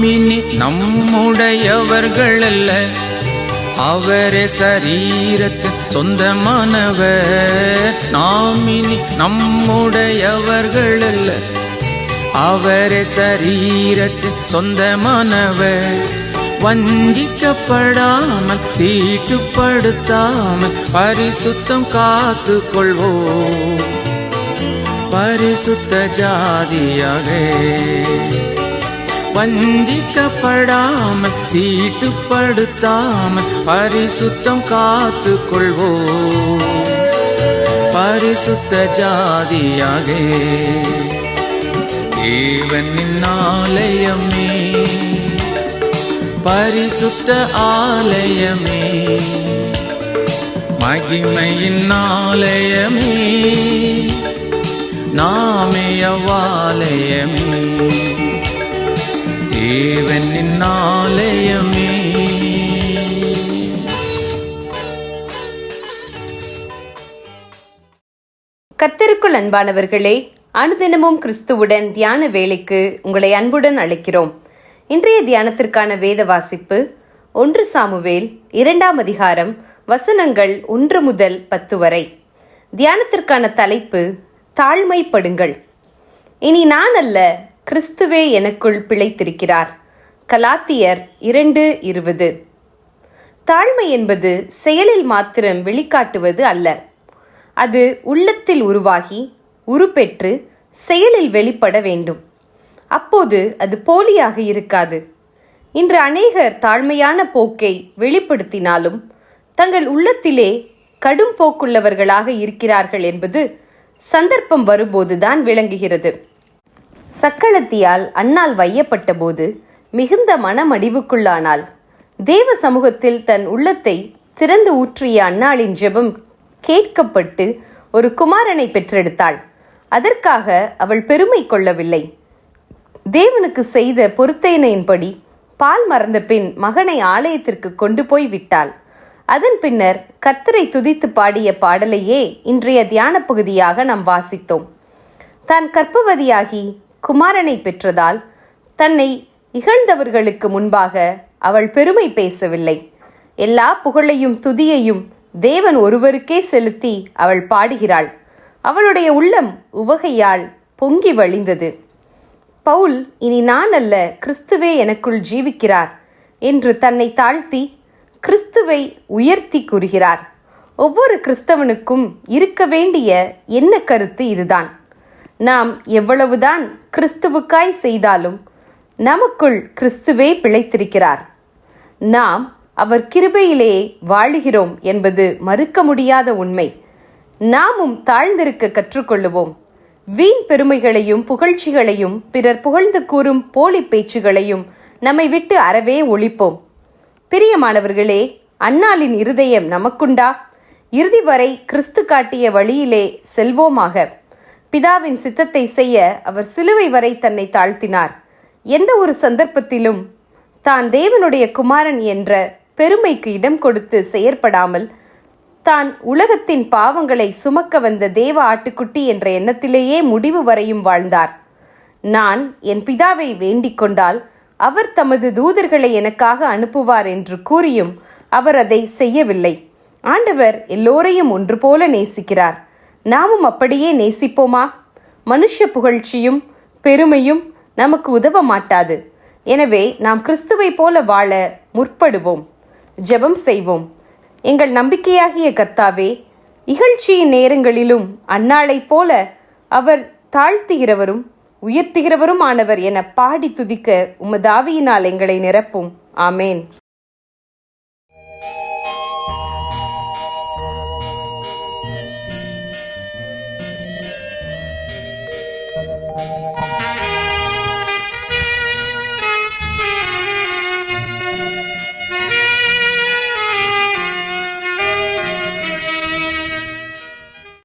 இனி நம்முடையவர்கள் அல்ல, அவரே சரீரத்தின் சொந்தமானவர். நாம் இனி நம்முடையவர்கள் அல்ல, அவரே சரீரத்தின் சொந்தமானவர். வஞ்சிக்கப்படாமல் தீட்டுப்படுத்தாமல் பரிசுத்தம் காத்து கொள்வோம், பரிசுத்த ஜாதியாக. வஞ்சிக்கப்படாமல் தீட்டுப்படுத்தாமல் பரிசுத்தம் காத்து கொள்வோம், பரிசுத்த ஜாதியாக. தேவனின் ஆலயமே, பரிசுத்த ஆலயமே, மகிமையின் ஆலயமே, நாமே அவ்வாலயமே, தேவனின் ஆலயமே. கர்த்தருக்குள் அன்பானவர்களே, அனுதினமும் கிறிஸ்துவுடன் தியான வேளைக்கு உங்களை அன்புடன் அழைக்கிறோம். இன்றைய தியானத்திற்கான வேத வாசிப்பு 1 சாமுவேல் 2ஆம் அதிகாரம் வசனங்கள் 1 முதல் 10 வரை. தியானத்திற்கான தலைப்பு தாழ்மைப்படுங்கள். இனி நான் அல்ல, கிறிஸ்துவே எனக்குள் பிழைத்திருக்கிறார். கலாத்தியர் 2:20. தாழ்மை என்பது செயலில் மாத்திரம் வெளிக்காட்டுவது அல்ல, அது உள்ளத்தில் உருவாகி உருப்பெற்று செயலில் வெளிப்பட வேண்டும். அப்போது அது போலியாக இருக்காது. இன்று அநேகர் தாழ்மையான போக்கை வெளிப்படுத்தினாலும் தங்கள் உள்ளத்திலே கடும் போக்குள்ளவர்களாக இருக்கிறார்கள் என்பது சந்தர்ப்பம் வரும்போதுதான் விளங்குகிறது. சக்களத்தியால் அன்னாள் வையப்பட்ட போது மிகுந்த மனமடிவுக்குள்ளானாள். தேவ சமூகத்தில் தன் உள்ளத்தை திறந்து ஊற்றிய அன்னாளின் ஜெபம் கேட்கப்பட்டு ஒரு குமாரனை பெற்றெடுத்தாள். அதற்காக அவள் பெருமை கொள்ளவில்லை. தேவனுக்கு செய்த பொருத்தனையின்படி பால் மறந்த பின் மகனை ஆலயத்திற்கு கொண்டு போய் விட்டாள். அதன் பின்னர் கர்த்தரை துதித்து பாடிய பாடலையே இன்றைய தியான பகுதியாக நாம் வாசித்தோம். தான் கர்ப்பவதியாகி குமாரனை பெற்றதால் தன்னை இகழ்ந்தவர்களுக்கு முன்பாக அவள் பெருமை பேசவில்லை. எல்லா புகழையும் துதியையும் தேவன் ஒருவருக்கே செலுத்தி அவள் பாடுகிறாள். அவளுடைய உள்ளம் உவகையால் பொங்கி வழிந்தது. பவுல் இனி நான் அல்ல, கிறிஸ்துவே எனக்குள் ஜீவிக்கிறார் என்று தன்னை தாழ்த்தி கிறிஸ்துவை உயர்த்தி கூறுகிறார். ஒவ்வொரு கிறிஸ்தவனுக்கும் இருக்க வேண்டிய என்ன கருத்து இதுதான். நாம் எவ்வளவுதான் கிறிஸ்துவுக்காய் செய்தாலும் நமக்குள் கிறிஸ்துவே பிழைத்திருக்கிறார். நாம் அவர் கிருபையிலே வாழுகிறோம் என்பது மறுக்க முடியாத உண்மை. நாமும் தாழ்ந்திருக்க கற்றுக்கொள்ளுவோம். வீண் பெருமைகளையும் புகழ்ச்சிகளையும் பிறர் புகழ்ந்து கூறும் போலி பேச்சுகளையும் நம்மை விட்டு அறவே ஒழிப்போம். பிரியமானவர்களே, அன்னாளின் இருதயம் நமக்குண்டா? இறுதி வரை கிறிஸ்து காட்டிய வழியிலே செல்வோமாக. பிதாவின் சித்தத்தை செய்ய அவர் சிலுவை வரை தன்னை தாழ்த்தினார். எந்த ஒரு சந்தர்ப்பத்திலும் தான் தேவனுடைய குமாரன் என்ற பெருமைக்கு இடம் கொடுத்து செயற்படாமல் தான் உலகத்தின் பாவங்களை சுமக்க வந்த தேவ ஆட்டுக்குட்டி என்ற எண்ணத்திலேயே முடிவு வரையும் வாழ்ந்தார். நான் என் பிதாவை வேண்டிக் கொண்டால் அவர் தமது தூதர்களை எனக்காக அனுப்புவார் என்று கூறியும் அவர் அதை செய்யவில்லை. ஆண்டவர் எல்லோரையும் ஒன்று போல நேசிக்கிறார். நாமும் அப்படியே நேசிப்போமா? மனுஷ புகழ்ச்சியும் பெருமையும் நமக்கு உதவ மாட்டாது. எனவே நாம் கிறிஸ்துவை போல வாழ முற்படுவோம். ஜெபம் செய்வோம். எங்கள் நம்பிக்கையாகிய கர்த்தாவே, இகழ்ச்சியின் நேரங்களிலும் அன்னாளைப் போல அவர் தாழ்த்துகிறவரும் உயர்த்துகிறவரும் ஆனவர் என பாடி துதிக்க உமது ஆவியினால் எங்களை நிரப்பும். ஆமேன்.